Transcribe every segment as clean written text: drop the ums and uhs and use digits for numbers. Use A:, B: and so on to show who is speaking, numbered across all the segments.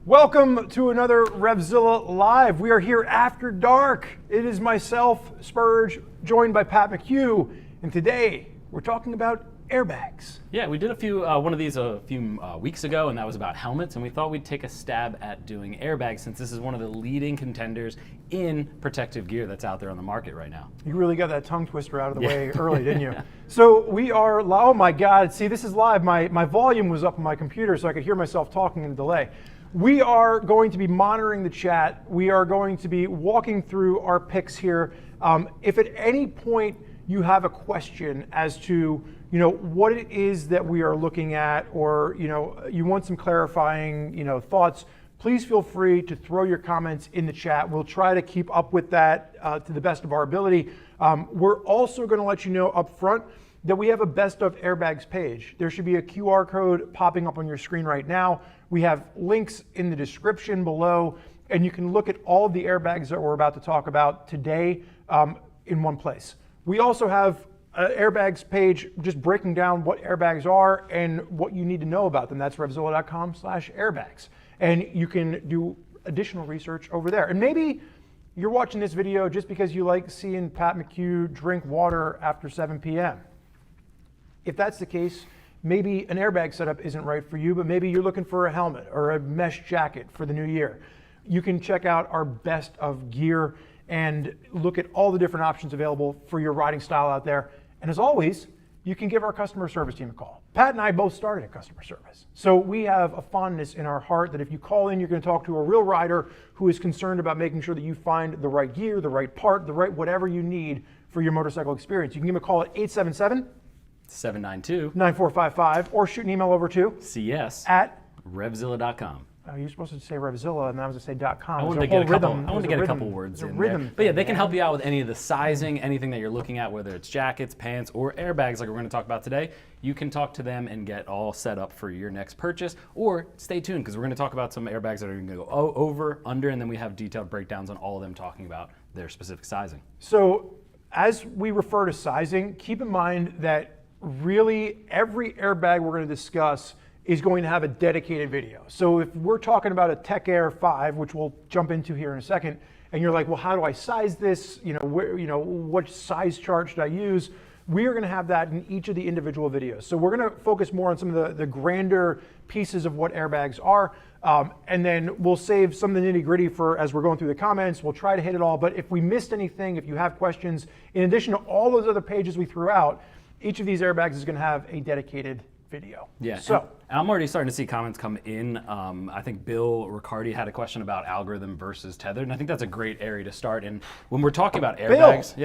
A: Welcome to another Revzilla Live. We are here after dark. It is myself, Spurg, joined by Pat McHugh, and today we're talking about airbags.
B: Yeah, we did one of these a few weeks ago, and that was about helmets, and we thought we'd take a stab at doing airbags since this is one of the leading contenders in protective gear that's out there on the market right now.
A: You really got that tongue twister out of the way early, didn't you? So we are, oh my God, see, this is live. My volume was up on my computer so I could hear myself talking in a delay. We are going to be monitoring the chat. We are going to be walking through our picks here. If at any point you have a question as to what it is that we are looking at, or you want some clarifying thoughts, please feel free to throw your comments in the chat. We'll try to keep up with that to the best of our ability. We're also going to let you know up front that we have a best of airbags page. There should be a QR code popping up on your screen right now. We have links in the description below, and you can look at all of the airbags that we're about to talk about today in one place. We also have an airbags page just breaking down what airbags are and what you need to know about them. That's revzilla.com/airbags. And you can do additional research over there. And maybe you're watching this video just because you like seeing Pat McHugh drink water after 7 p.m. If that's the case, maybe an airbag setup isn't right for you, but maybe you're looking for a helmet or a mesh jacket for the new year. You can check out our best of gear and look at all the different options available for your riding style out there. And as always, you can give our customer service team a call. Pat and I both started in customer service. So we have a fondness in our heart that if you call in, you're going to talk to a real rider who is concerned about making sure that you find the right gear, the right part, the right whatever you need for your motorcycle experience. You can give them a call at 877-792-9455 or shoot an email over to
B: cs@revzilla.com.
A: You're supposed to say Revzilla, and I was going to say .com.
B: I wanted to get a couple words in there. But yeah, they can help you out with any of the sizing, anything that you're looking at, whether it's jackets, pants, or airbags like we're going to talk about today. You can talk to them and get all set up for your next purchase, or stay tuned because we're going to talk about some airbags that are going to go over, under, and then we have detailed breakdowns on all of them talking about their specific sizing.
A: So as we refer to sizing, keep in mind that really every airbag we're going to discuss is going to have a dedicated video. So if we're talking about a Tech-Air 5, which we'll jump into here in a second, and you're like, well, how do I size this? What size chart should I use? We are going to have that in each of the individual videos. So we're going to focus more on some of the grander pieces of what airbags are, and then we'll save some of the nitty-gritty for as we're going through the comments. We'll try to hit it all, but if we missed anything, if you have questions, in addition to all those other pages we threw out, each of these airbags is going to have a dedicated video.
B: Yeah.
A: So
B: I'm already starting to see comments come in. I think Bill Riccardi had a question about algorithm versus tethered, and I think that's a great area to start. And when we're talking about airbags,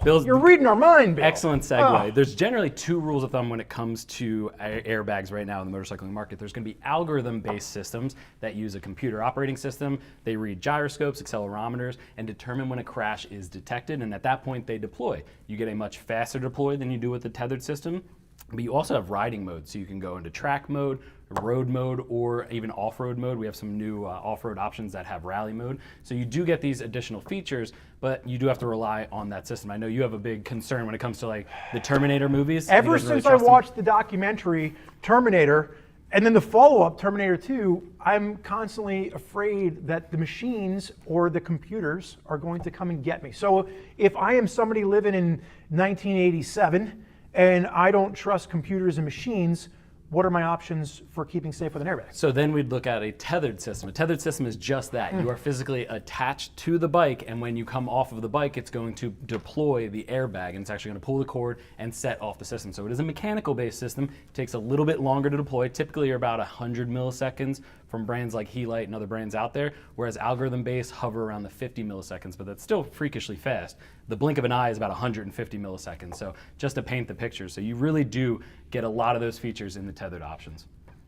A: Bill's you're reading our mind, Bill.
B: Excellent segue. There's generally two rules of thumb when it comes to airbags right now in the motorcycling market. There's going to be algorithm-based systems that use a computer operating system. They read gyroscopes, accelerometers, and determine when a crash is detected. And at that point, they deploy. You get a much faster deploy than you do with the tethered system. But you also have riding mode, so you can go into track mode, road mode, or even off-road mode. We have some new off-road options that have rally mode. So you do get these additional features, but you do have to rely on that system. I know you have a big concern when it comes to like the Terminator movies.
A: Ever since I watched the documentary Terminator, and then the follow-up, Terminator 2, I'm constantly afraid that the machines or the computers are going to come and get me. So if I am somebody living in 1987, and I don't trust computers and machines, what are my options for keeping safe with an airbag?
B: So then we'd look at a tethered system. A tethered system is just that. You are physically attached to the bike, and when you come off of the bike, it's going to deploy the airbag, and it's actually going to pull the cord and set off the system. So it is a mechanical-based system. It takes a little bit longer to deploy. Typically, you're about 100 milliseconds from brands like Helite and other brands out there, whereas algorithm-based hover around the 50 milliseconds, but that's still freakishly fast. The blink of an eye is about 150 milliseconds, so just to paint the picture. So you really do get a lot of those features in the tethered options.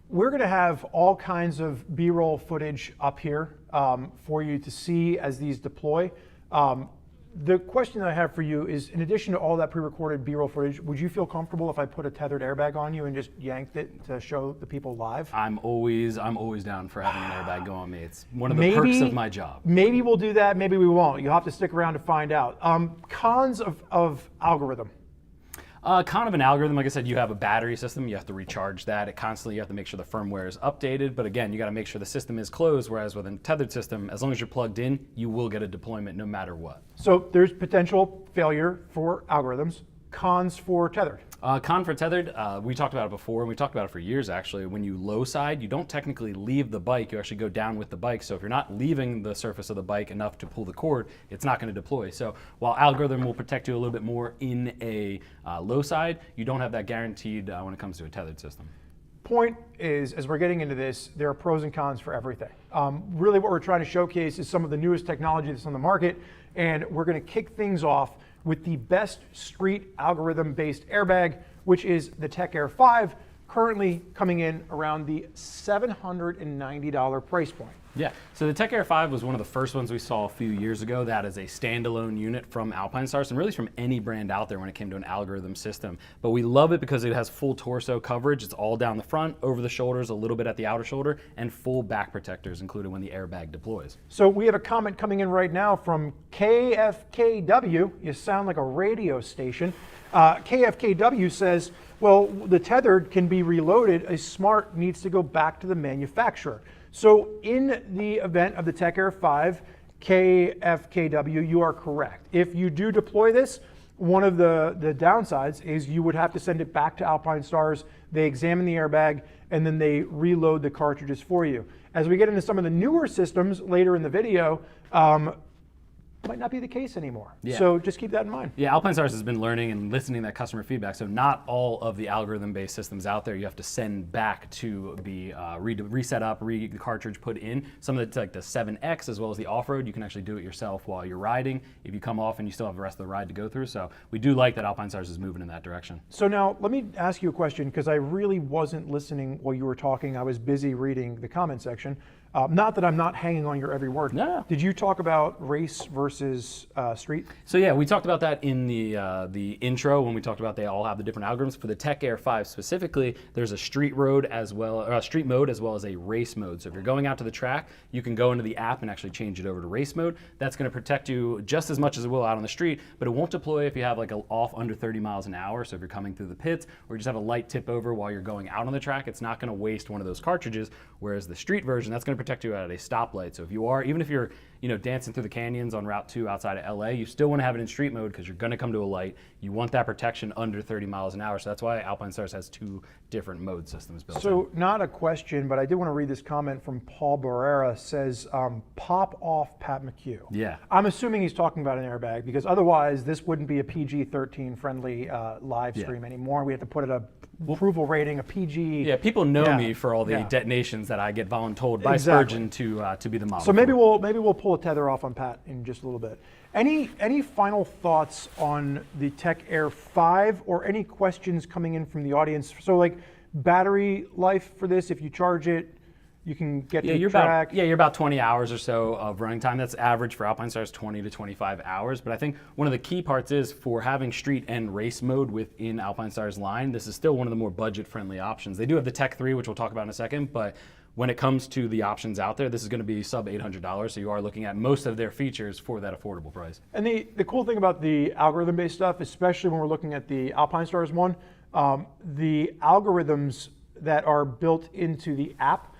A: We're going to have all kinds of B-roll footage up here for you to see as these deploy. The question that I have for you is, in addition to all that pre-recorded B-roll footage, would you feel comfortable if I put a tethered airbag on you and just yanked it to show the people live?
B: I'm always down for having an airbag go on me. It's one of the perks of my job.
A: Maybe we'll do that, maybe we won't. You'll have to stick around to find out. Cons of algorithm.
B: Kind of an algorithm. Like I said, you have a battery system. You have to recharge that. You have to make sure the firmware is updated. But again, you got to make sure the system is closed. Whereas with a tethered system, as long as you're plugged in, you will get a deployment no matter what.
A: So there's potential failure for algorithms. Cons for tethered.
B: Con for tethered, we talked about it before, and we talked about it for years actually. When you low side, you don't technically leave the bike, you actually go down with the bike. So if you're not leaving the surface of the bike enough to pull the cord, it's not going to deploy. So while algorithm will protect you a little bit more in a low side, you don't have that guaranteed when it comes to a tethered system.
A: Point is, as we're getting into this, there are pros and cons for everything. Really what we're trying to showcase is some of the newest technology that's on the market, and we're going to kick things off with the best street algorithm-based airbag, which is the Tech-Air 5, currently coming in around the $790 price point.
B: Yeah, so the Tech-Air 5 was one of the first ones we saw a few years ago that is a standalone unit from Alpinestars, and really from any brand out there when it came to an algorithm system. But we love it because it has full torso coverage. It's all down the front, over the shoulders, a little bit at the outer shoulder, and full back protectors included when the airbag deploys.
A: So we have a comment coming in right now from KFKW. You sound like a radio station. KFKW says, well, the tethered can be reloaded. A smart needs to go back to the manufacturer. So in the event of the Tech-Air 5, KFKW, you are correct. If you do deploy this, one of the downsides is you would have to send it back to Alpinestars. They examine the airbag, and then they reload the cartridges for you. As we get into some of the newer systems later in the video, might not be the case anymore.
B: Yeah.
A: So just keep that in mind.
B: Yeah, Alpinestars has been learning and listening to that customer feedback. So not all of the algorithm-based systems out there you have to send back to be reset up, the cartridge put in. Some of the like the 7X as well as the off-road, you can actually do it yourself while you're riding. If you come off and you still have the rest of the ride to go through. So we do like that Alpinestars is moving in that direction.
A: So now let me ask you a question, because I really wasn't listening while you were talking. I was busy reading the comment section. Not that I'm not hanging on your every word.
B: No.
A: Did you talk about race versus street?
B: So yeah, we talked about that in the intro when we talked about they all have the different algorithms. For the Tech-Air 5 specifically, there's a street mode as well as a race mode. So if you're going out to the track, you can go into the app and actually change it over to race mode. That's going to protect you just as much as it will out on the street, but it won't deploy if you have like an off under 30 miles an hour. So if you're coming through the pits or just have a light tip over while you're going out on the track, it's not going to waste one of those cartridges. Whereas the street version, that's going to protect you at a stoplight. So if you are, even if you're dancing through the canyons on Route 2 outside of LA, you still want to have it in street mode because you're going to come to a light. You want that protection under 30 miles an hour. So that's why Alpinestars has two different mode systems built in.
A: So not a question, but I did want to read this comment from Paul Barrera. Says, pop off Pat McHugh.
B: Yeah.
A: I'm assuming he's talking about an airbag, because otherwise this wouldn't be a PG-13 friendly live stream anymore. We have to put it a approval rating, a PG.
B: Yeah, people know me for all the detonations that I get voluntold by
A: Exactly.
B: Spurgeon to be the model.
A: So maybe we'll pull a tether off on Pat in just a little bit. Any final thoughts on the Tech-Air 5, or any questions coming in from the audience? So like battery life for this, if you charge it, you can get to the track.
B: You're about 20 hours or so of running time. That's average for Alpinestars, 20 to 25 hours. But I think one of the key parts is for having street and race mode within Alpinestars line, this is still one of the more budget-friendly options. They do have the Tech 3, which we'll talk about in a second, but when it comes to the options out there, this is going to be sub $800, so you are looking at most of their features for that affordable price.
A: And the cool thing about the algorithm-based stuff, especially when we're looking at the Alpinestars one, the algorithms that are built into the app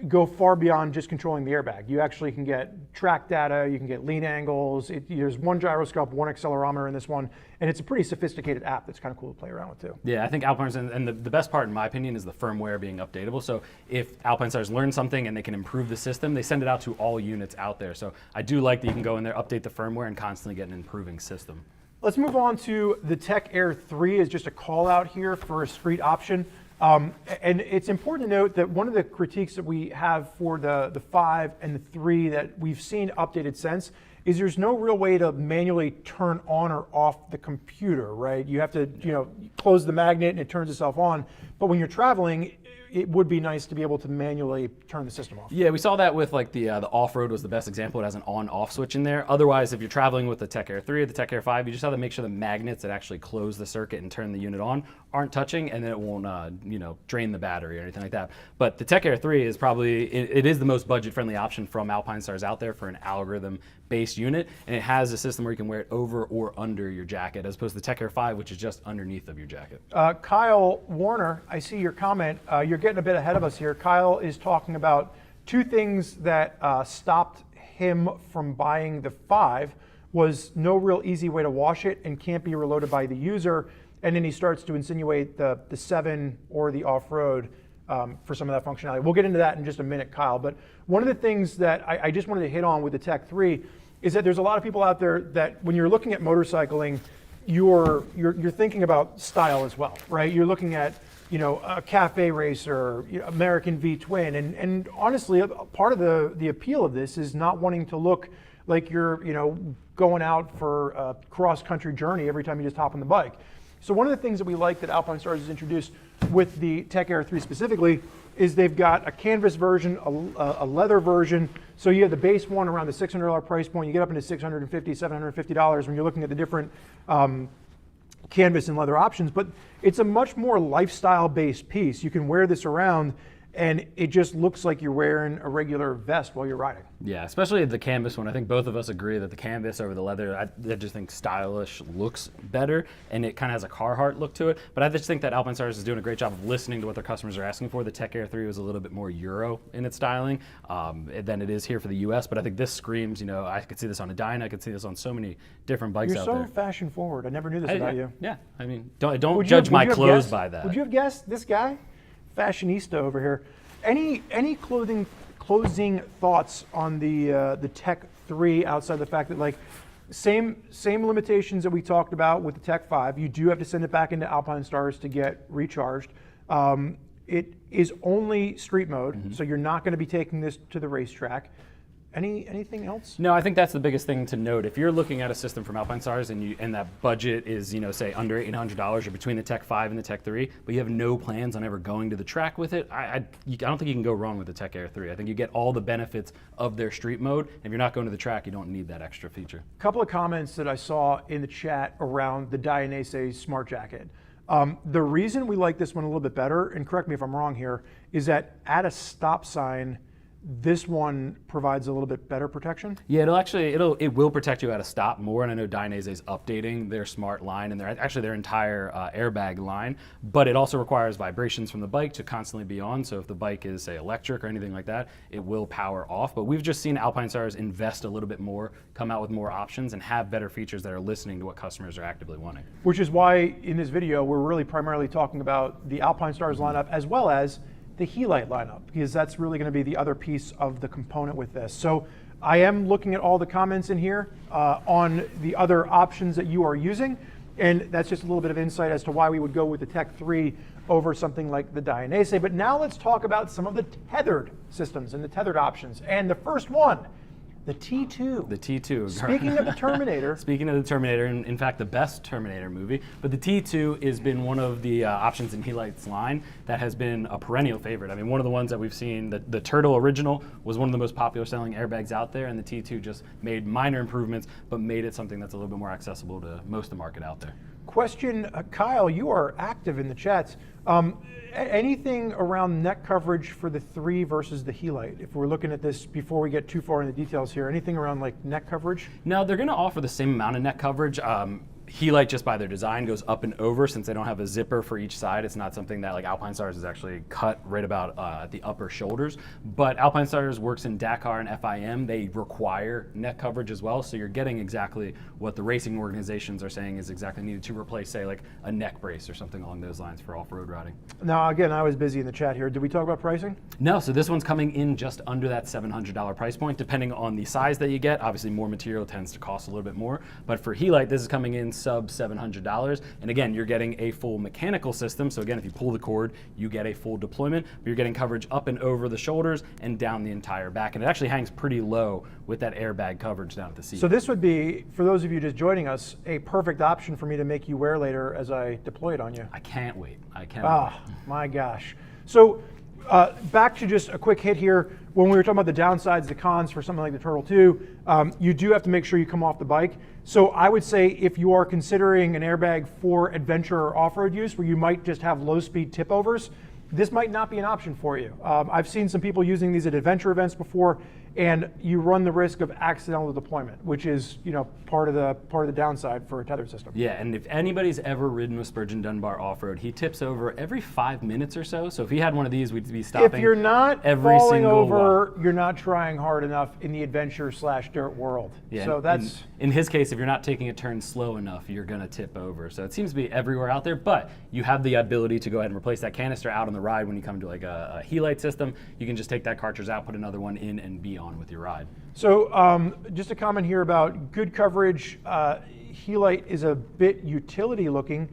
A: go far beyond just controlling the airbag. You actually can get track data, you can get lean angles. There's one gyroscope, one accelerometer in this one, and it's a pretty sophisticated app that's kind of cool to play around with too.
B: Yeah, I think Alpinestars, and the best part in my opinion is the firmware being updatable. So if Alpinestars learn something and they can improve the system, they send it out to all units out there. So I do like that you can go in there, update the firmware, and constantly get an improving system.
A: Let's move on to the Tech-Air 3 as just a call out here for a street option. And it's important to note that one of the critiques that we have for the 5 and the 3 that we've seen updated since is there's no real way to manually turn on or off the computer, right? You have to, close the magnet and it turns itself on. But when you're traveling, it would be nice to be able to manually turn the system off.
B: Yeah, we saw that with like the off-road was the best example. It has an on-off switch in there. Otherwise, if you're traveling with the Tech-Air 3 or the Tech-Air 5, you just have to make sure the magnets that actually close the circuit and turn the unit on aren't touching, and then it won't drain the battery or anything like that. But the Tech-Air 3 is probably, it is the most budget-friendly option from Alpinestars out there for an algorithm-based unit, and it has a system where you can wear it over or under your jacket, as opposed to the Tech-Air 5, which is just underneath of your jacket.
A: Kyle Warner, I see your comment. You're getting a bit ahead of us here. Kyle is talking about two things that stopped him from buying the 5 was no real easy way to wash it and can't be reloaded by the user. And then he starts to insinuate the 7 or the off-road for some of that functionality. We'll get into that in just a minute, Kyle. But one of the things that I just wanted to hit on with the Tech 3 is that there's a lot of people out there that when you're looking at motorcycling, you're thinking about style as well, right? You're looking at a cafe racer, American V-twin, and honestly, part of the appeal of this is not wanting to look like you're going out for a cross-country journey every time you just hop on the bike. So one of the things that we like that Alpinestars has introduced with the Tech-Air 3 specifically is they've got a canvas version, a leather version. So you have the base one around the $600 price point. You get up into $650, $750 when you're looking at the different canvas and leather options. But it's a much more lifestyle-based piece. You can wear this around, and it just looks like you're wearing a regular vest while you're riding.
B: Yeah, especially the canvas one. I think both of us agree that the canvas over the leather, I just think stylish looks better, and it kind of has a Carhartt look to it. But I just think that Alpinestars is doing a great job of listening to what their customers are asking for. The Tech-Air 3 was a little bit more Euro in its styling than it is here for the US, but I think this screams, I could see this on a Dyna, I could see this on so many different bikes out there.
A: You're so fashion forward. I never knew this about you.
B: Yeah, I mean, don't judge my clothes by that.
A: Would you have guessed this guy? Fashionista over here. Any closing thoughts on the Tech 3 outside the fact that same limitations that we talked about with the Tech 5. You do have to send it back into Alpinestars to get recharged. It is only street mode, so you're not going to be taking this to the racetrack. Anything else?
B: No, I think that's the biggest thing to note. If you're looking at a system from Alpinestars and that budget is, say under $800 or between the Tech 5 and the Tech 3, but you have no plans on ever going to the track with it, I don't think you can go wrong with the Tech-Air 3. I think you get all the benefits of their street mode. If you're not going to the track, you don't need that extra feature.
A: A couple of comments that I saw in the chat around the Dainese Smart Jacket. The reason we like this one a little bit better, and correct me if I'm wrong here, is that at a stop sign, this one provides a little bit better protection?
B: Yeah, it will protect you at a stop more, and I know Dainese is updating their smart line and their entire airbag line, but it also requires vibrations from the bike to constantly be on, so if the bike is, say, electric or anything like that, it will power off. But we've just seen Alpinestars invest a little bit more, come out with more options, and have better features that are listening to what customers are actively wanting.
A: Which is why, in this video, we're really primarily talking about the Alpinestars lineup as well as the Helite lineup, because that's really going to be the other piece of the component with this. So I am looking at all the comments in here on the other options that you are using, and that's just a little bit of insight as to why we would go with the Tech 3 over something like the Dainese. But now let's talk about some of the tethered systems and the tethered options. And the first one, the T2.
B: The T2.
A: Speaking of the Terminator.
B: Speaking of the Terminator, and in fact the best Terminator movie, but the T2 has been one of the options in Helite's line that has been a perennial favorite. I mean, one of the ones that we've seen, the Turtle original was one of the most popular selling airbags out there, and the T2 just made minor improvements, but made it something that's a little bit more accessible to most of the market out there.
A: Question, Kyle, you are active in the chats. Anything around neck coverage for the 3 versus the Helite? If we're looking at this before we get too far in the details here, anything around neck coverage?
B: No, they're going to offer the same amount of neck coverage. Helite, just by their design, goes up and over since they don't have a zipper for each side. It's not something that Alpinestars is actually cut right about at the upper shoulders. But Alpinestars works in Dakar and FIM. They require neck coverage as well, so you're getting exactly what the racing organizations are saying is exactly needed to replace, say, a neck brace or something along those lines for off-road riding.
A: Now, again, I was busy in the chat here. Did we talk about pricing?
B: No, so this one's coming in just under that $700 price point, depending on the size that you get. Obviously, more material tends to cost a little bit more. But for Helite, this is coming in sub $700. And again, you're getting a full mechanical system. So again, if you pull the cord, you get a full deployment. But you're getting coverage up and over the shoulders and down the entire back. And it actually hangs pretty low with that airbag coverage down at the seat.
A: So this would be, for those of you just joining us, a perfect option for me to make you wear later as I deploy it on you.
B: I can't wait. I cannot.
A: Ah, my gosh. So back to just a quick hit here. When we were talking about the downsides, the cons for something like the Turtle 2, you do have to make sure you come off the bike. So I would say if you are considering an airbag for adventure or off-road use, where you might just have low-speed tip overs, this might not be an option for you. I've seen some people using these at adventure events before, and you run the risk of accidental deployment, which is, part of the downside for a tethered system.
B: Yeah, and if anybody's ever ridden with Spurgeon Dunbar off-road, he tips over every 5 minutes or so. So if he had one of these, we'd be stopping.
A: If you're not
B: every
A: falling
B: single
A: over,
B: walk.
A: you're not trying hard enough in the adventure/dirt world.
B: Yeah,
A: so that's
B: in his case, if you're not taking a turn slow enough, you're going to tip over. So it seems to be everywhere out there, but you have the ability to go ahead and replace that canister out on the ride when you come to like a Helite system. You can just take that cartridge out, put another one in, and be on with your ride.
A: So just a comment here about good coverage. Helite is a bit utility looking.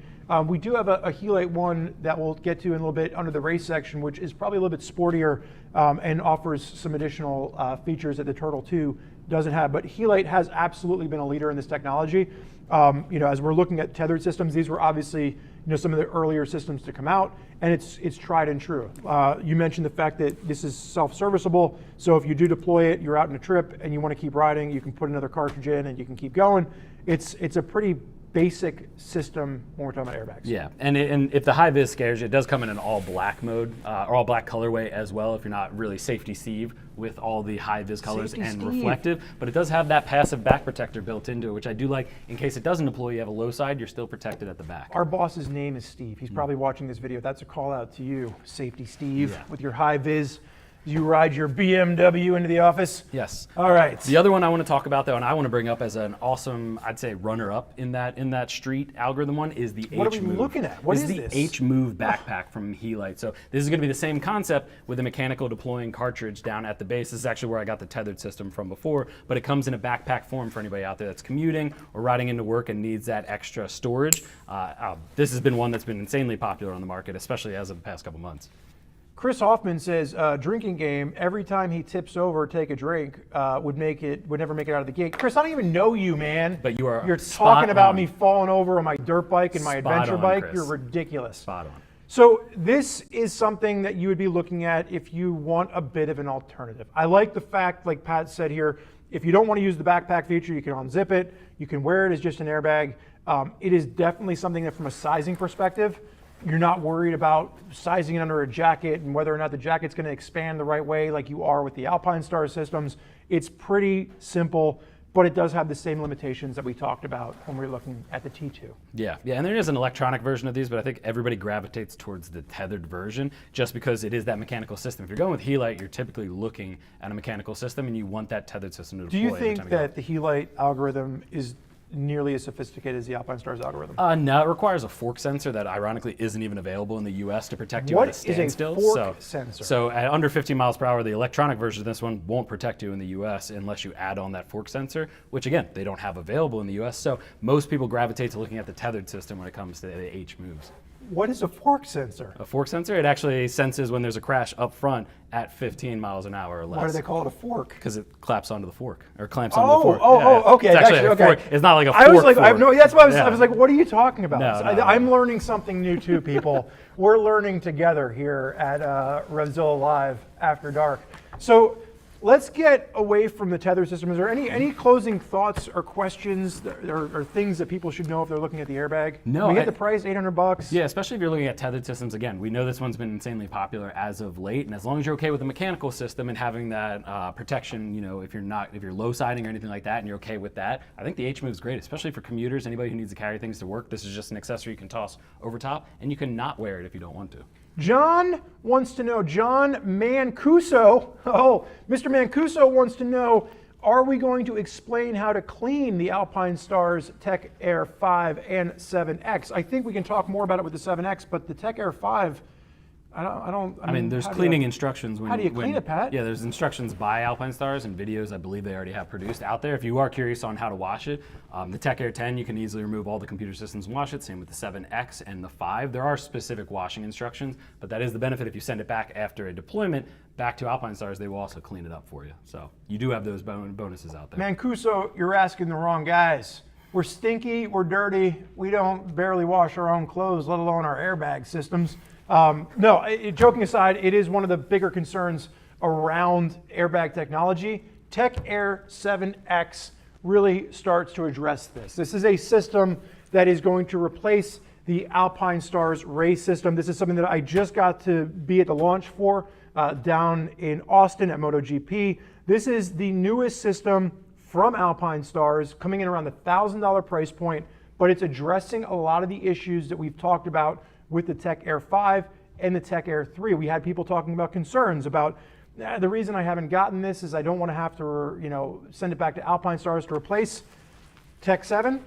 A: We do have a Helite one that we'll get to in a little bit under the race section, which is probably a little bit sportier and offers some additional features that the Turtle 2 doesn't have. But Helite has absolutely been a leader in this technology. As we're looking at tethered systems, these were obviously some of the earlier systems to come out, and it's tried and true. You mentioned the fact that this is self-serviceable, so if you do deploy it, you're out on a trip and you want to keep riding, you can put another cartridge in and you can keep going. It's a pretty basic system when we're talking about airbags.
B: Yeah, and if the high vis scares you, it does come in an all black mode or all black colorway as well. If you're not really safety Steve with all the high vis colors
A: Safety
B: and
A: Steve.
B: reflective, but it does have that passive back protector built into it, which I do like. In case it doesn't deploy, you have a low side, you're still protected at the back.
A: Our boss's name is Steve. He's probably watching this video. That's a call out to you, Safety Steve,
B: Yeah.
A: with your high vis. You ride your BMW into the office?
B: Yes.
A: All right.
B: The other one I want to talk about, though, and I want to bring up as an awesome, I'd say, runner-up in that street algorithm one is the H-Moov.
A: What are we looking at? What is
B: the
A: this?
B: H-Moov Backpack from Helite. So this is going to be the same concept with a mechanical deploying cartridge down at the base. This is actually where I got the tethered system from before, but it comes in a backpack form for anybody out there that's commuting or riding into work and needs that extra storage. This has been one that's been insanely popular on the market, especially as of the past couple months.
A: Chris Hoffman says drinking game. Every time he tips over, take a drink, would never make it out of the gate. Chris, I don't even know you, man.
B: But you're
A: talking about
B: on.
A: me falling over on my dirt bike and my
B: Spot
A: adventure
B: on,
A: bike.
B: Chris.
A: You're ridiculous.
B: Spot on.
A: So this is something that you would be looking at if you want a bit of an alternative. I like the fact, like Pat said here, if you don't want to use the backpack feature, you can unzip it. You can wear it as just an airbag. It is definitely something that, from a sizing perspective, you're not worried about sizing it under a jacket and whether or not the jacket's going to expand the right way like you are with the Alpinestars systems. It's pretty simple, but it does have the same limitations that we talked about when we were looking at the T2.
B: Yeah, and there is an electronic version of these, but I think everybody gravitates towards the tethered version just because it is that mechanical system. If you're going with Helite, you're typically looking at a mechanical system and you want that tethered system to deploy.
A: Do you
B: every time
A: think
B: you go.
A: that the Helite algorithm is nearly as sophisticated as the Alpinestars algorithm?
B: No, it requires a fork sensor that ironically isn't even available in the US to protect you
A: What
B: at a
A: is a
B: standstill.
A: fork sensor?
B: So at under 15 miles per hour, the electronic version of this one won't protect you in the US unless you add on that fork sensor, which again, they don't have available in the US. So most people gravitate to looking at the tethered system when it comes to the H-Moves.
A: What is a fork sensor?
B: A fork sensor, it actually senses when there's a crash up front at 15 miles an hour or less.
A: Why do they call it a fork?
B: Because it claps onto the fork, or clamps onto the fork.
A: Okay.
B: It's actually
A: Gotcha,
B: a fork.
A: okay.
B: It's not like a fork.
A: I was like, I have no. That's why I was like, what are you talking about?
B: No, no,
A: I'm learning something new too, people. We're learning together here at Revzilla Live After Dark. So let's get away from the tether system. Is there any closing thoughts or questions or things that people should know if they're looking at the airbag?
B: No,
A: we get the price, $800.
B: Yeah, especially if you're looking at tethered systems. Again, we know this one's been insanely popular as of late, and as long as you're okay with the mechanical system and having that protection, if you're low siding or anything like that, and you're okay with that, I think the H-Moove is great, especially for commuters, anybody who needs to carry things to work. This is just an accessory you can toss over top, and you can not wear it if you don't want to.
A: John wants to know, John Mancuso, Mr. Mancuso wants to know, are we going to explain how to clean the Alpinestars Tech-Air 5 and 7X? I think we can talk more about it with the 7X, but the Tech-Air 5, I mean,
B: there's cleaning instructions.
A: How do you clean it, Pat?
B: Yeah, there's instructions by Alpinestars and videos I believe they already have produced out there. If you are curious on how to wash it, the Tech-Air 10, you can easily remove all the computer systems and wash it. Same with the 7X and the 5. There are specific washing instructions, but that is the benefit. If you send it back after a deployment, back to Alpinestars, they will also clean it up for you. So you do have those bonuses out there.
A: Mancuso, you're asking the wrong guys. We're stinky, we're dirty, we don't barely wash our own clothes, let alone our airbag systems. No, joking aside, it is one of the bigger concerns around airbag technology. Tech-Air 7X really starts to address this. This is a system that is going to replace the Alpinestars race system. This is something that I just got to be at the launch for down in Austin at MotoGP. This is the newest system from Alpinestars, coming in around the $1,000 price point, but it's addressing a lot of the issues that we've talked about with the Tech-Air 5 and the Tech-Air 3. We had people talking about concerns about the reason I haven't gotten this is I don't want to have to send it back to Alpinestars to replace Tech 7.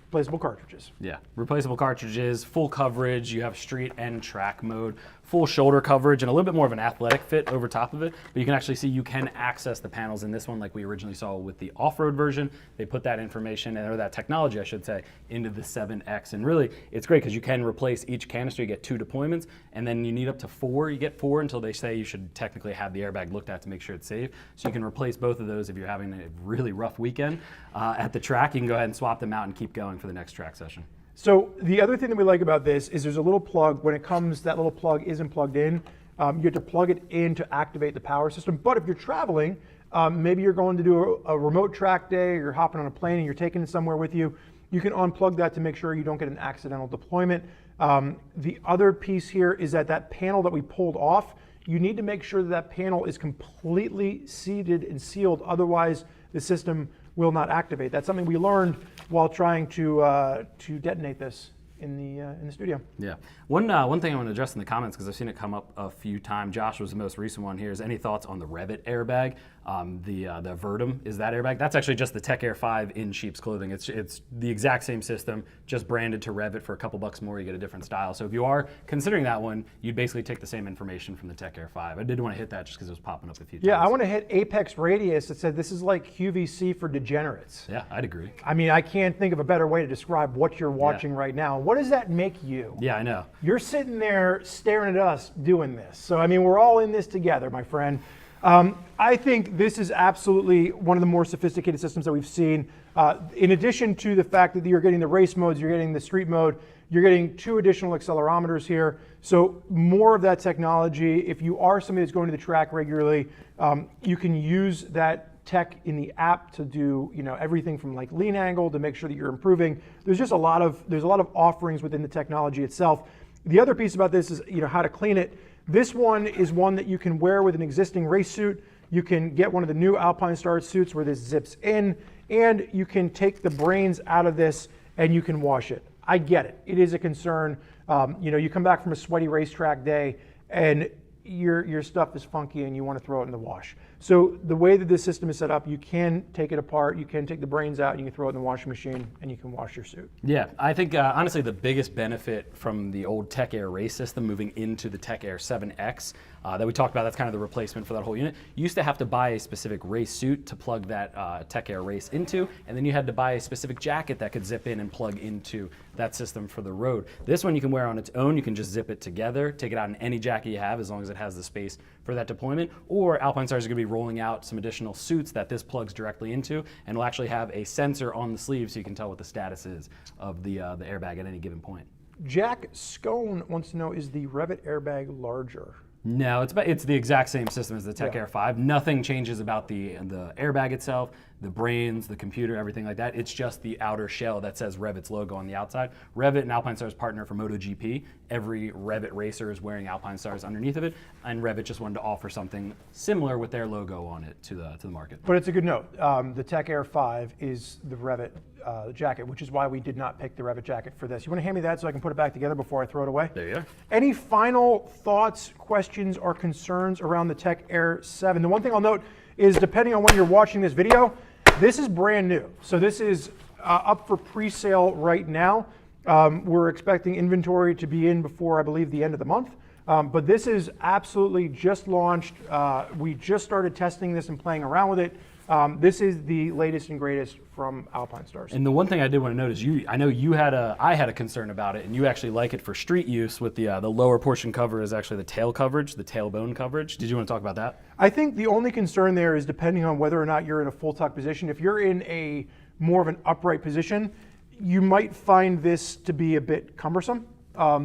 A: Replaceable cartridges.
B: Yeah, replaceable cartridges, full coverage. You have street and track mode, full shoulder coverage, and a little bit more of an athletic fit over top of it. But you can actually see you can access the panels in this one like we originally saw with the off-road version. They put that information, or that technology, I should say, into the 7X. And really, it's great because you can replace each canister. You get 2 deployments, and then you need up to 4. You get 4 until they say you should technically have the airbag looked at to make sure it's safe. So you can replace both of those if you're having a really rough weekend at the track. You can go ahead and swap them out and keep going for the next track session.
A: So the other thing that we like about this is there's a little plug. When it comes, that little plug isn't plugged in. You have to plug it in to activate the power system. But if you're traveling, maybe you're going to do a remote track day, or you're hopping on a plane and you're taking it somewhere with you, you can unplug that to make sure you don't get an accidental deployment. The other piece here is that panel that we pulled off, you need to make sure that panel is completely seated and sealed. Otherwise, the system will not activate. That's something we learned while trying to detonate this in the studio.
B: Yeah. One thing I want to address in the comments, because I've seen it come up a few times. Josh was the most recent one here. Is any thoughts on the Revit airbag? The Verdum is that airbag. That's actually just the Tech-Air 5 in sheep's clothing. It's the exact same system, just branded to Revit for a couple bucks more. You get a different style. So if you are considering that one, you'd basically take the same information from the Tech-Air 5. I did want to hit that just because it was popping up a few times.
A: Yeah, I want to hit Apex Radius that said this is like QVC for degenerates.
B: Yeah, I'd agree.
A: I mean, I can't think of a better way to describe what you're watching right now. What does that make you?
B: Yeah, I know.
A: You're sitting there staring at us doing this. So, I mean, we're all in this together, my friend. I think this is absolutely one of the more sophisticated systems that we've seen. In addition to the fact that you're getting the race modes, you're getting the street mode, you're getting 2 additional accelerometers here. So more of that technology. If you are somebody that's going to the track regularly, you can use that tech in the app to do everything from like lean angle to make sure that you're improving. There's just a lot of offerings within the technology itself. The other piece about this is how to clean it. This one is one that you can wear with an existing race suit. You can get one of the new Alpinestars suits where this zips in, and you can take the brains out of this and you can wash it. I get it. It is a concern. You come back from a sweaty racetrack day and your stuff is funky and you want to throw it in the wash. So the way that this system is set up, you can take it apart, you can take the brains out, and you can throw it in the washing machine, and you can wash your suit.
B: Yeah, I think honestly the biggest benefit from the old Tech-Air race system moving into the Tech-Air 7X that we talked about, that's kind of the replacement for that whole unit. You used to have to buy a specific race suit to plug that Tech-Air race into, and then you had to buy a specific jacket that could zip in and plug into that system for the road. This one you can wear on its own. You can just zip it together, take it out in any jacket you have as long as it has the space for that deployment. Or Alpinestars are going to be rolling out some additional suits that this plugs directly into, and will actually have a sensor on the sleeve so you can tell what the status is of the airbag at any given point.
A: Jack Scone wants to know, is the Revit airbag larger?
B: No, it's the exact same system as the Tech-Air 5. Nothing changes about the airbag itself, the brains, the computer, everything like that. It's just the outer shell that says Revit's logo on the outside. Revit and Alpinestars partner for MotoGP. Every Revit racer is wearing Alpinestars underneath of it, and Revit just wanted to offer something similar with their logo on it to the market.
A: But it's a good note. The Tech-Air 5 is the Revit jacket, which is why we did not pick the Revit jacket for this. You want to hand me that so I can put it back together before I throw it away?
B: There you are.
A: Any final thoughts, questions, or concerns around the Tech-Air 7? The one thing I'll note is, depending on when you're watching this video, this is brand new. So this is up for pre-sale right now. We're expecting inventory to be in before, I believe, the end of the month. But this is absolutely just launched. We just started testing this and playing around with it. This is the latest and greatest from Alpinestars.
B: And the one thing I did want to note is I know I had a concern about it, and you actually like it for street use with the lower portion cover is actually the tail coverage, the tailbone coverage. Did you want to talk about that?
A: I think the only concern there is depending on whether or not you're in a full tuck position. If you're in a more of an upright position, you might find this to be a bit cumbersome.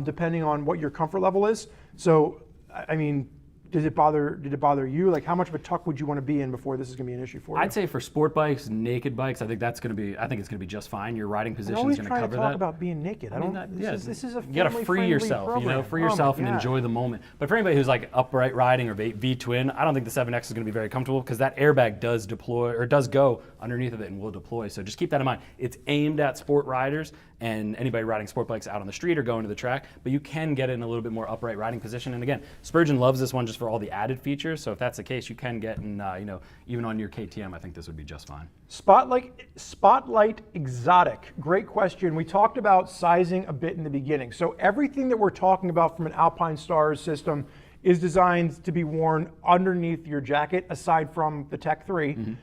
A: depending on what your comfort level is. So, I mean, did it bother you? Like, how much of a tuck would you want to be in before this is going to be an issue for you?
B: I'd say for sport bikes, naked bikes, I think it's going to be just fine. Your riding position is going to cover that.
A: Always trying to talk about being naked. This is a
B: you got to free yourself,
A: program.
B: Free yourself and enjoy the moment. But for anybody who's like upright riding or V-twin, I don't think the 7X is going to be very comfortable because that airbag does deploy or does go underneath of it and will deploy. So just keep that in mind. It's aimed at sport riders and anybody riding sport bikes out on the street or going to the track, but you can get it in a little bit more upright riding position. And again, Spurgeon loves this one just for all the added features. So if that's the case, you can get in, even on your KTM, I think this would be just fine.
A: Spotlight Exotic. Great question. We talked about sizing a bit in the beginning. So everything that we're talking about from an Alpinestars system is designed to be worn underneath your jacket, aside from the Tech 3. Mm-hmm.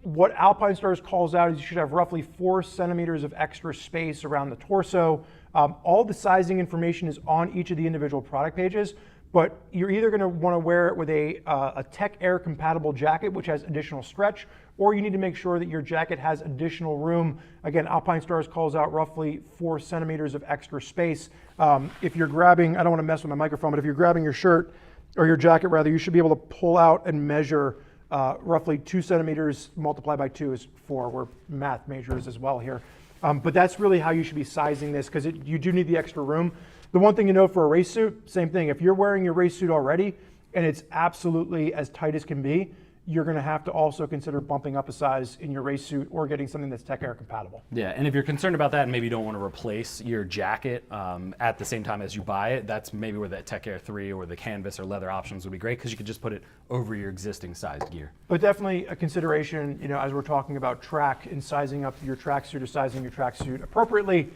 A: What Alpinestars calls out is you should have roughly 4 centimeters of extra space around the torso. All the sizing information is on each of the individual product pages, but you're either going to want to wear it with a Tech-Air compatible jacket, which has additional stretch, or you need to make sure that your jacket has additional room. Again, Alpinestars calls out roughly 4 centimeters of extra space. If you're grabbing, I don't want to mess with my microphone, but if you're grabbing your shirt, or your jacket rather, you should be able to pull out and measure roughly 2 centimeters multiplied by 2 is 4. We're math majors as well here. But that's really how you should be sizing this, because you do need the extra room. The one thing you know for a race suit, same thing. If you're wearing your race suit already and it's absolutely as tight as can be, you're going to have to also consider bumping up a size in your race suit or getting something that's Tech-Air compatible.
B: Yeah, and if you're concerned about that and maybe you don't want to replace your jacket at the same time as you buy it, that's maybe where that Tech-Air 3 or the canvas or leather options would be great, because you could just put it over your existing sized gear.
A: But definitely a consideration, as we're talking about track and sizing up your tracksuit or sizing your tracksuit appropriately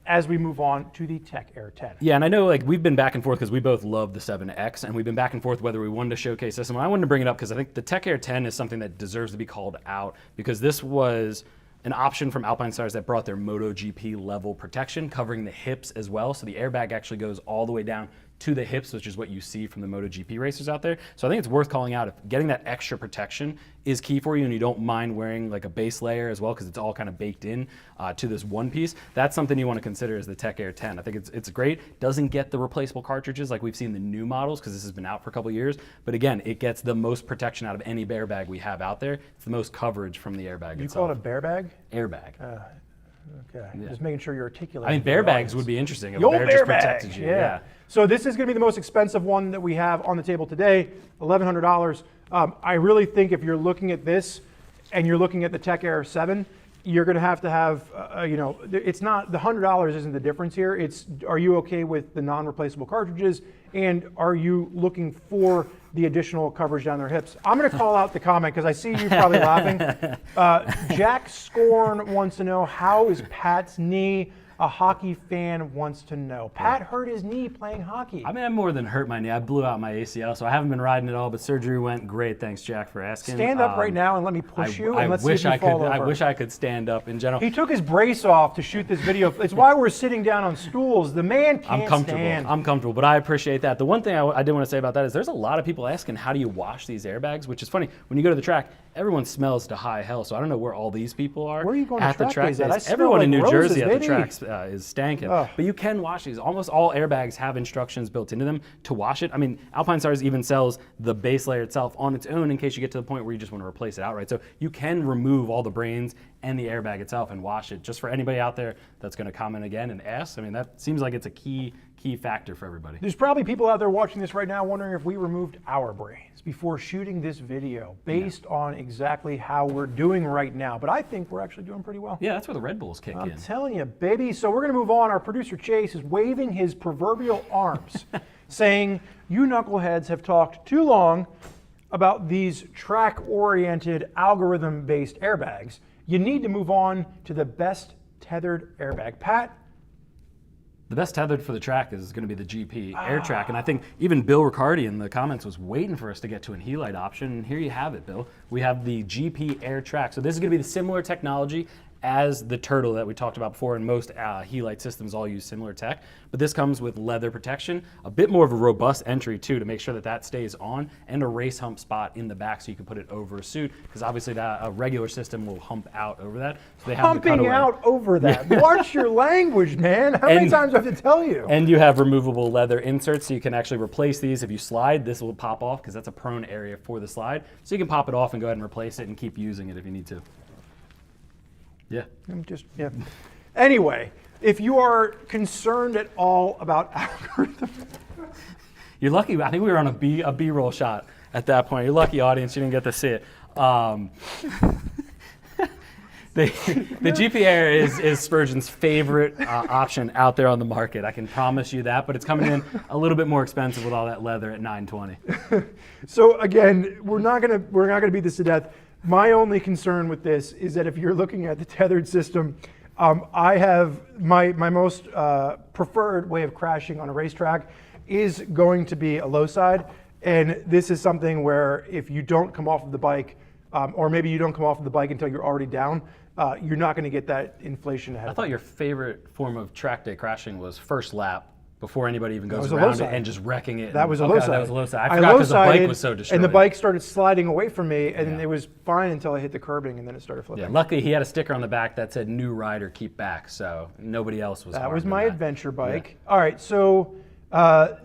A: as we move on to the Tech-Air 10.
B: Yeah, and I know we've been back and forth because we both love the 7X, and we've been back and forth whether we wanted to showcase this. And I wanted to bring it up because I think the Tech-Air 10 is something that deserves to be called out, because this was an option from Alpinestars that brought their MotoGP level protection, covering the hips as well. So the airbag actually goes all the way down to the hips, which is what you see from the MotoGP racers out there. So I think it's worth calling out if getting that extra protection is key for you and you don't mind wearing like a base layer as well, because it's all kind of baked in to this one piece. That's something you want to consider as the Tech-Air 10. I think it's great. Doesn't get the replaceable cartridges like we've seen the new models, because this has been out for a couple of years. But again, it gets the most protection out of any airbag we have out there. It's the most coverage from the airbag itself.
A: You call it a bear bag?
B: Airbag.
A: Okay,
B: Yeah.
A: Just making sure you're articulating.
B: I mean, bear bags would be interesting. If
A: Your
B: a bear
A: bear
B: just
A: bag.
B: protected you.
A: Yeah. So this is going to be the most expensive one that we have on the table today, $1,100. I really think if you're looking at this and you're looking at the Tech-Air 7, you're going to have, it's not, the $100 isn't the difference here. It's, are you okay with the non-replaceable cartridges, and are you looking for the additional coverage down their hips? I'm going to call out the comment because I see you probably laughing. Jack Scorn wants to know, how is Pat's knee? A hockey fan wants to know. Pat hurt his knee playing hockey.
B: I mean, I more than hurt my knee. I blew out my ACL, so I haven't been riding at all, but surgery went great. Thanks, Jack, for asking.
A: Stand up right now and let me push you, and let's see if you fall over.
B: I wish I could stand up in general.
A: He took his brace off to shoot this video. It's why we're sitting down on stools. The man can't stand.
B: I'm comfortable, but I appreciate that. The one thing I did want to say about that is there's a lot of people asking, how do you wash these airbags? Which is funny. When you go to the track, everyone smells to high hell, so I don't know where all these people are.
A: Where are you going
B: at
A: to
B: the track?
A: Everyone
B: like in New
A: roses,
B: Jersey
A: baby.
B: At the tracks is stanking. But you can wash these. Almost all airbags have instructions built into them to wash it. I mean, Alpinestars even sells the base layer itself on its own in case you get to the point where you just want to replace it outright. So you can remove all the brains and the airbag itself and wash it. Just for anybody out there that's going to comment again and ask, I mean, that seems like it's a key factor for everybody.
A: There's probably people out there watching this right now wondering if we removed our brains before shooting this video based on exactly how we're doing right now. But I think we're actually doing pretty well.
B: Yeah, that's where the Red Bulls kick in.
A: I'm telling you, baby. So we're going to move on. Our producer Chase is waving his proverbial arms, saying, you knuckleheads have talked too long about these track-oriented, algorithm-based airbags. You need to move on to the best tethered airbag. Pat?
B: The best tethered for the track is going to be the GP Air Track, and I think even Bill Riccardi in the comments was waiting for us to get to a Helite option, and here you have it, Bill. We have the GP Air Track. So this is going to be the similar technology as the Turtle that we talked about before, and most Helite systems all use similar tech. But this comes with leather protection, a bit more of a robust entry too, to make sure that that stays on, and a race hump spot in the back so you can put it over a suit, because obviously that a regular system will hump out over that. So they have
A: Humping out over that. Watch your language, man. How many times do I have to tell you?
B: And you have removable leather inserts, so you can actually replace these. If you slide, this will pop off, because that's a prone area for the slide. So you can pop it off and go ahead and replace it and keep using it if you need to. Yeah.
A: Yeah. Anyway, if you are concerned at all about algorithm,
B: You're lucky. I think we were on a B-roll shot at that point. You're lucky, audience. You didn't get to see it. The GP-Air is Spurgeon's favorite option out there on the market. I can promise you that, but it's coming in a little bit more expensive with all that leather at $920.
A: So again, we're not gonna beat this to death. My only concern with this is that if you're looking at the tethered system, I have my most preferred way of crashing on a racetrack is going to be a low side, and this is something where if you don't come off of the bike, or maybe you don't come off of the bike until you're already down, you're not going to get that inflation ahead.
B: I thought your favorite form of track day crashing was first lap, before anybody even goes around it and just wrecking it.
A: That was a low side.
B: That was a low side. I forgot because the bike was so destroyed.
A: And the bike started sliding away from me, and it was fine until I hit the curbing, and then it started flipping.
B: Yeah, luckily he had a sticker on the back that said "New Rider, keep back," so nobody else was.
A: That was my adventure bike.
B: Yeah.
A: All right, so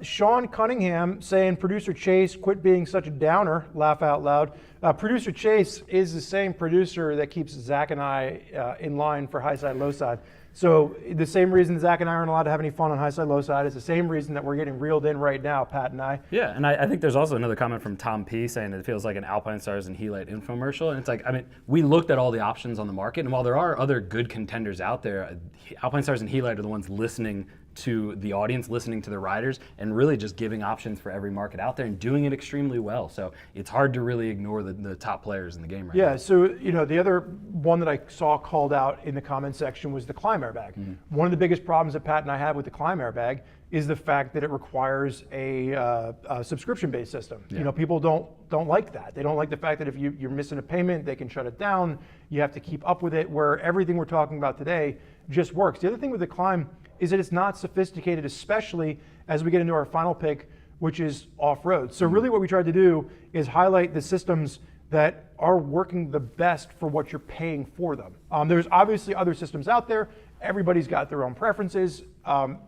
A: Sean Cunningham saying, "Producer Chase, quit being such a downer." Laugh out loud. Producer Chase is the same producer that keeps Zach and I in line for high side, low side. So the same reason Zach and I aren't allowed to have any fun on high side, low side is the same reason that we're getting reeled in right now, Pat and I.
B: Yeah, and I think there's also another comment from Tom P saying that it feels like an Alpinestars and Helite infomercial. And it's like, I mean, we looked at all the options on the market, and while there are other good contenders out there, Alpinestars and Helite are the ones listening to the audience, listening to the riders, and really just giving options for every market out there and doing it extremely well. So it's hard to really ignore the top players in the game right now.
A: Yeah, so you know, the other one that I saw called out in the comment section was the Climb airbag. Mm-hmm. One of the biggest problems that Pat and I have with the Climb airbag is the fact that it requires a subscription-based system. Yeah. You know, people don't like that. They don't like the fact that if you're missing a payment, they can shut it down. You have to keep up with it, where everything we're talking about today just works. The other thing with the Climb is that it's not sophisticated, especially as we get into our final pick, which is off-road. So really what we tried to do is highlight the systems that are working the best for what you're paying for them. There's obviously other systems out there. Everybody's got their own preferences.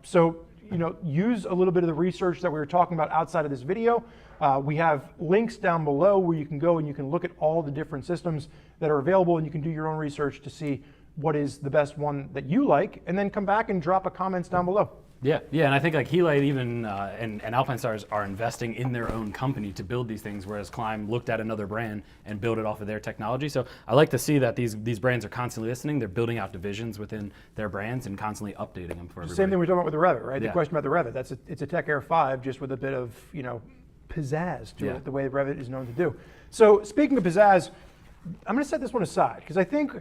A: So you know, use a little bit of the research that we were talking about outside of this video. We have links down below where you can go and you can look at all the different systems that are available, and you can do your own research to see what is the best one that you like, and then come back and drop a comments down below.
B: Yeah, and I think like Helite even and Alpinestars are investing in their own company to build these things, whereas Climb looked at another brand and built it off of their technology. So I like to see that these brands are constantly listening. They're building out divisions within their brands and constantly updating them for everybody.
A: Same thing we're talking about with the Revit, right?
B: Yeah.
A: The question about the Revit, it's a Tech-Air 5 just with a bit of, you know, pizzazz to it, the way Revit is known to do. So speaking of pizzazz, I'm going to set this one aside because I think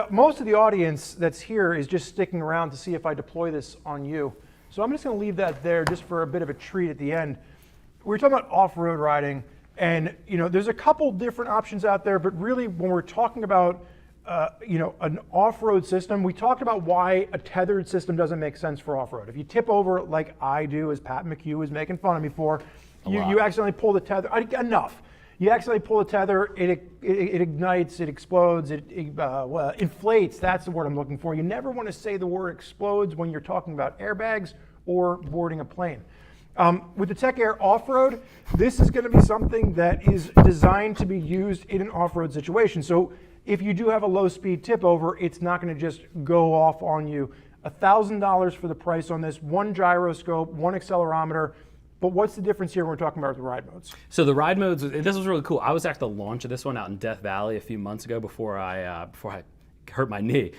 A: most of the audience that's here is just sticking around to see if I deploy this on you. So I'm just going to leave that there just for a bit of a treat at the end. We're talking about off-road riding, and you know, there's a couple different options out there, but really when we're talking about you know, an off-road system, we talked about why a tethered system doesn't make sense for off-road. If you tip over like I do, as Pat McHugh was making fun of me for, you accidentally pull the tether. Enough. You accidentally pull the tether, it ignites, it explodes, it inflates. That's the word I'm looking for. You never want to say the word explodes when you're talking about airbags or boarding a plane. With the Tech-Air off-road, this is going to be something that is designed to be used in an off-road situation. So if you do have a low-speed tip over, it's not going to just go off on you. $1,000 for the price on this, one gyroscope, one accelerometer. But what's the difference here when we're talking about the ride modes?
B: So the ride modes, this was really cool. I was at the launch of this one out in Death Valley a few months ago before I hurt my knee.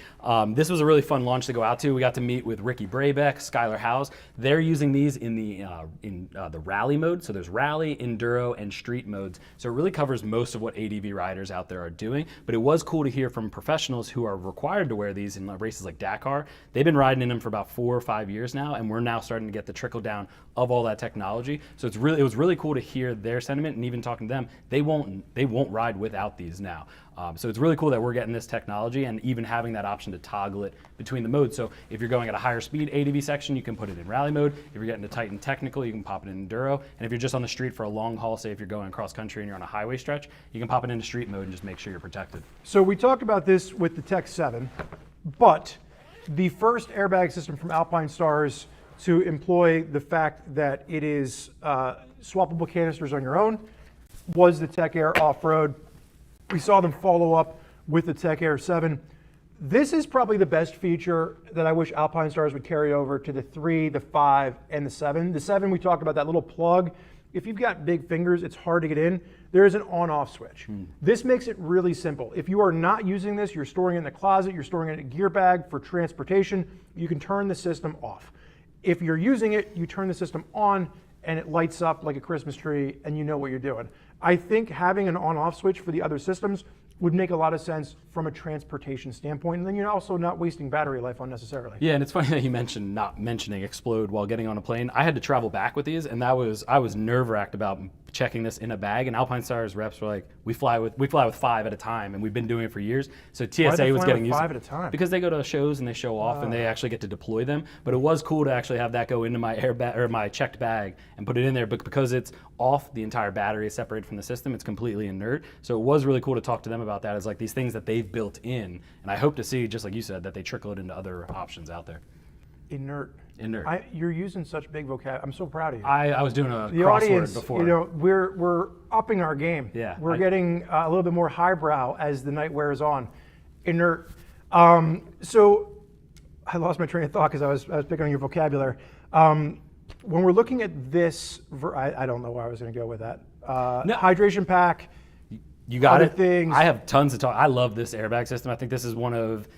B: This was a really fun launch to go out to. We got to meet with Ricky Brabeck, Skylar Howes. They're using these in the rally mode. So there's rally, enduro, and street modes. So it really covers most of what ADV riders out there are doing. But it was cool to hear from professionals who are required to wear these in races like Dakar. They've been riding in them for about 4 or 5 years now, and we're now starting to get the trickle down of all that technology. So it was really cool to hear their sentiment, and even talking to them, they won't ride without these now. So it's really cool that we're getting this technology and even having that option to toggle it between the modes. So if you're going at a higher speed ADV section, you can put it in rally mode. If you're getting to tight and technical, you can pop it in enduro. And if you're just on the street for a long haul, say if you're going cross country and you're on a highway stretch, you can pop it into street mode and just make sure you're protected.
A: So we talked about this with the Tech 7, but the first airbag system from Alpinestars to employ the fact that it is swappable canisters on your own was the Tech-Air Off-Road. We saw them follow up with the Tech-Air 7. This is probably the best feature that I wish Alpinestars would carry over to the 3, the 5, and the 7. The 7, we talked about that little plug. If you've got big fingers, it's hard to get in. There is an on-off switch. This makes it really simple. If you are not using this, you're storing it in the closet, you're storing it in a gear bag for transportation, you can turn the system off. If you're using it, you turn the system on and it lights up like a Christmas tree and you know what you're doing. I think having an on-off switch for the other systems would make a lot of sense from a transportation standpoint, and then you're also not wasting battery life unnecessarily.
B: Yeah, and it's funny that you mentioned not mentioning explode while getting on a plane. I had to travel back with these, and I was nerve-wracked about checking this in a bag, and Alpinestars reps were like, we fly with 5 at a time, and we've been doing it for years. So TSA was getting used
A: 5 at a time?
B: because they go to shows and they show off, and they actually get to deploy them. But it was cool to actually have that go into my airbag or my checked bag and put it in there. But because it's off, the entire battery is separated from the system. It's completely inert. So it was really cool to talk to them about that as like these things that they've built in, and I hope to see, just like you said, that they trickle it into other options out there.
A: Inert.
B: You're
A: using such big vocab. I'm so proud of you.
B: I was doing a
A: The
B: crossword
A: audience,
B: before.
A: you know, we're upping our game.
B: Yeah,
A: we're getting a little bit more highbrow as the night wears on. Inert. So I lost my train of thought because I was picking on your vocabulary. When we're looking at this, I don't know where I was going to go with that.
B: No.
A: Hydration pack.
B: You got
A: other
B: it.
A: things.
B: I have tons to talk. I love this airbag system. I think this is one of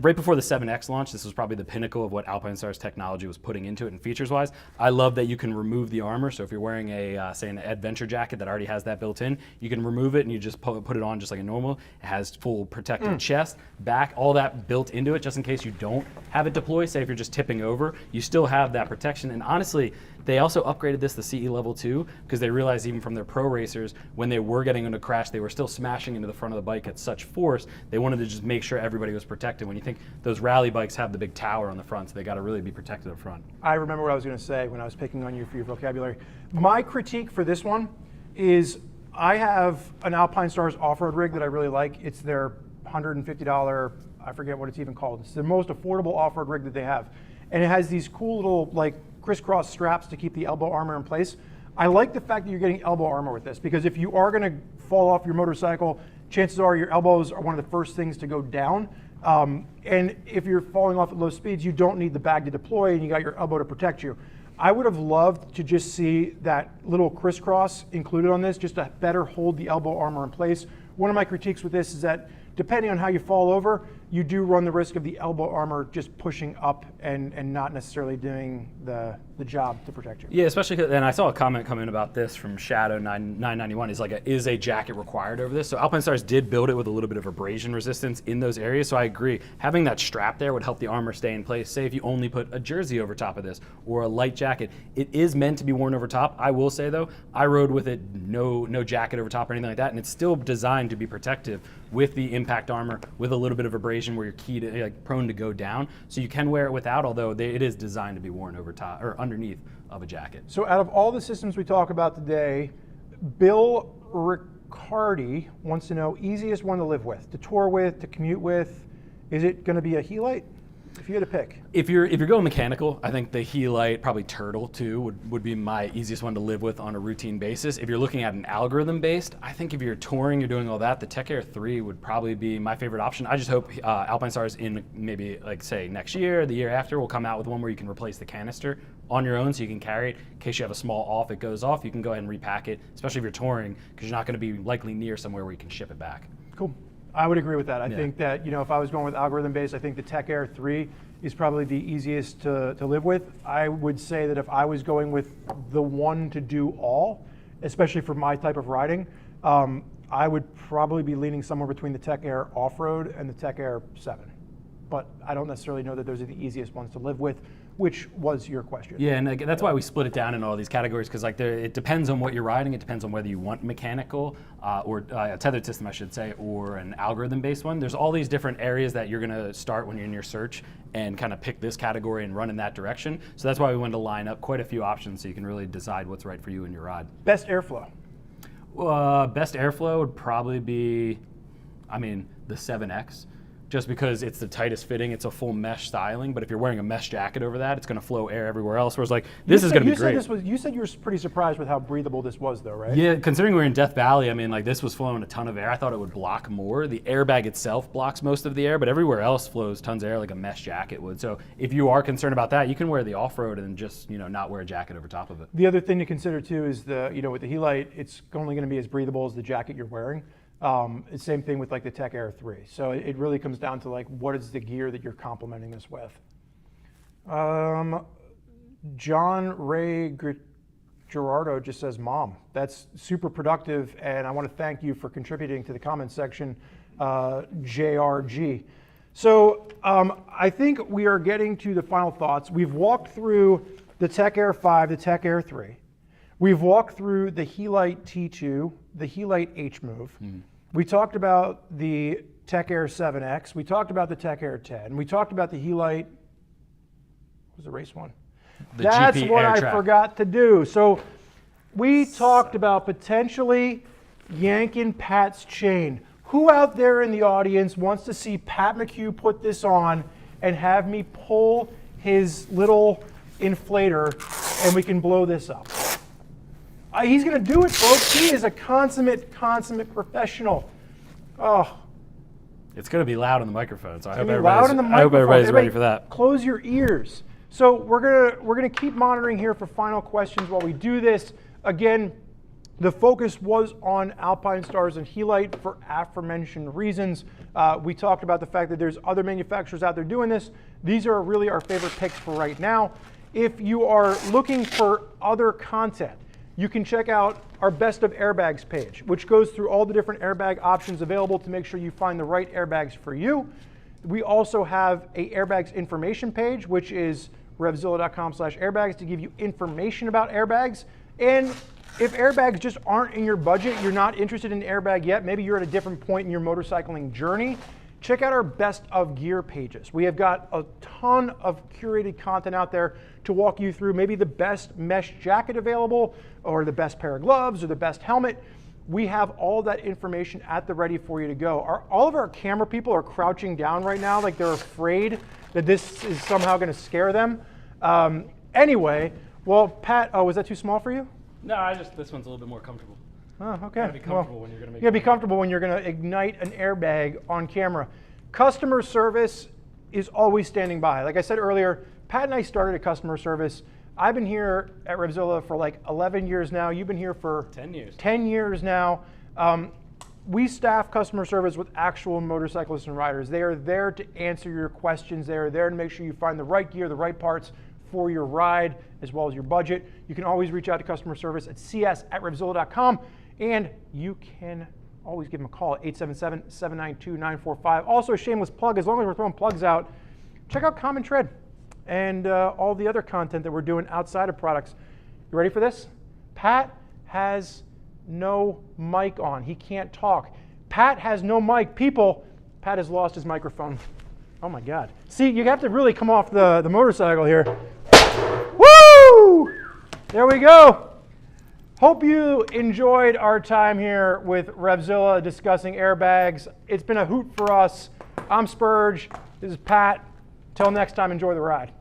B: right before the 7X launch, this was probably the pinnacle of what Alpinestars technology was putting into it and features-wise. I love that you can remove the armor. So if you're wearing a, say, an adventure jacket that already has that built in, you can remove it and you just put it on just like a normal. It has full protected chest, back, all that built into it, just in case you don't have it deploy. Say if you're just tipping over, you still have that protection. And honestly, they also upgraded this to CE level 2 because they realized even from their pro racers, when they were getting into a crash, they were still smashing into the front of the bike at such force. They wanted to just make sure everybody was protected. When you think those rally bikes have the big tower on the front, so they got to really be protected up front.
A: I remember what I was going to say when I was picking on you for your vocabulary. My critique for this one is I have an Alpinestars off-road rig that I really like. It's their $150, I forget what it's even called. It's the most affordable off-road rig that they have. And it has these cool little like crisscross straps to keep the elbow armor in place. I like the fact that you're getting elbow armor with this because if you are going to fall off your motorcycle, chances are your elbows are one of the first things to go down. And if you're falling off at low speeds, you don't need the bag to deploy and you got your elbow to protect you. I would have loved to just see that little crisscross included on this just to better hold the elbow armor in place. One of my critiques with this is that depending on how you fall over, you do run the risk of the elbow armor just pushing up and not necessarily doing the job to protect you.
B: Yeah, especially, and I saw a comment come in about this from Shadow 991. He's like, is a jacket required over this? So Alpinestars did build it with a little bit of abrasion resistance in those areas, so I agree. Having that strap there would help the armor stay in place. Say if you only put a jersey over top of this or a light jacket, it is meant to be worn over top. I will say though, I rode with it no jacket over top or anything like that, and it's still designed to be protective with the impact armor, with a little bit of abrasion where you're key to, like, prone to go down. So you can wear it without, although it is designed to be worn over top or underneath of a jacket.
A: So out of all the systems we talk about today, Bill Riccardi wants to know easiest one to live with, to tour with, to commute with. Is it going to be a Helite? If you had to pick.
B: If you're going mechanical, I think the Helite, probably Turtle too, would be my easiest one to live with on a routine basis. If you're looking at an algorithm based, I think if you're touring, you're doing all that, the Tech-Air 3 would probably be my favorite option. I just hope Alpinestars in maybe like say next year, the year after, will come out with one where you can replace the canister on your own so you can carry it. In case you have a small off, it goes off, you can go ahead and repack it, especially if you're touring, because you're not going to be likely near somewhere where you can ship it back.
A: Cool. I would agree with that. I think that, if I was going with algorithm based, I think the Tech-Air 3 is probably the easiest to live with. I would say that if I was going with the one to do all, especially for my type of riding, I would probably be leaning somewhere between the Tech-Air Off-Road and the Tech-Air 7. but I don't necessarily know that those are the easiest ones to live with, which was your question.
B: Yeah, and that's why we split it down in all these categories, because like it depends on what you're riding. It depends on whether you want mechanical or a tethered system, I should say, or an algorithm-based one. There's all these different areas that you're going to start when you're in your search and kind of pick this category and run in that direction. So that's why we wanted to line up quite a few options so you can really decide what's right for you in your ride.
A: Best airflow?
B: Best airflow would probably be, the 7X. Just because it's the tightest fitting, it's a full mesh styling, but if you're wearing a mesh jacket over that, it's going to flow air everywhere else, whereas like, this is going to be great.
A: You said you were pretty surprised with how breathable this was though, right?
B: Yeah, considering we're in Death Valley, this was flowing a ton of air. I thought it would block more. The airbag itself blocks most of the air, but everywhere else flows tons of air like a mesh jacket would. So if you are concerned about that, you can wear the off-road and just, not wear a jacket over top of it.
A: The other thing to consider too is with the Helite, it's only going to be as breathable as the jacket you're wearing. Same thing with like the Tech-Air 3. So it really comes down to like, what is the gear that you're complementing this with? John Ray Gerardo just says, Mom. That's super productive, and I want to thank you for contributing to the comments section, JRG. So I think we are getting to the final thoughts. We've walked through the Tech-Air 5, the Tech-Air 3. We've walked through the Helite T2, the Helite H-Moov. We talked about the Tech-Air 7X. We talked about the Tech-Air 10. We talked about the Helite, what was the race one? That's
B: GP
A: what
B: Air
A: I
B: Track.
A: forgot to do. So we talked about potentially yanking Pat's chain. Who out there in the audience wants to see Pat McHugh put this on and have me pull his little inflator and we can blow this up? He's going to do it, folks. He is a consummate professional. Oh.
B: It's going to be loud on the microphone, so I hope
A: I hope
B: everybody's ready for that.
A: Close your ears. So we're gonna keep monitoring here for final questions while we do this. Again, the focus was on Alpinestars and Helite for aforementioned reasons. We talked about the fact that there's other manufacturers out there doing this. These are really our favorite picks for right now. If you are looking for other content, you can check out our Best of Airbags page, which goes through all the different airbag options available to make sure you find the right airbags for you. We also have a airbags information page, which is revzilla.com/airbags to give you information about airbags. And if airbags just aren't in your budget, you're not interested in an airbag yet, maybe you're at a different point in your motorcycling journey, check out our Best of Gear pages. We have got a ton of curated content out there to walk you through maybe the best mesh jacket available, or the best pair of gloves, or the best helmet. We have all that information at the ready for you to go. All of our camera people are crouching down right now like they're afraid that this is somehow going to scare them. Anyway, well, Pat, was that too small for you?
B: No, this one's a little bit more comfortable.
A: Oh, okay.
B: You gotta be comfortable when you're gonna make.
A: You gotta be comfortable when you're gonna ignite an airbag on camera. Customer service is always standing by. Like I said earlier, Pat and I started at customer service. I've been here at Revzilla for like 11 years now. You've been here for
B: 10 years.
A: 10 years now. We staff customer service with actual motorcyclists and riders. They are there to answer your questions. They are there to make sure you find the right gear, the right parts for your ride, as well as your budget. You can always reach out to customer service at cs@revzilla.com, and you can always give them a call at 877-792-945. Also, a shameless plug, as long as we're throwing plugs out, check out Common Tread and all the other content that we're doing outside of products. You ready for this? Pat has no mic on. He can't talk. Pat has no mic. People, Pat has lost his microphone. Oh my God. See, you have to really come off the motorcycle here. Woo! There we go. Hope you enjoyed our time here with Revzilla discussing airbags. It's been a hoot for us. I'm Spurge. This is Pat. Till next time, enjoy the ride.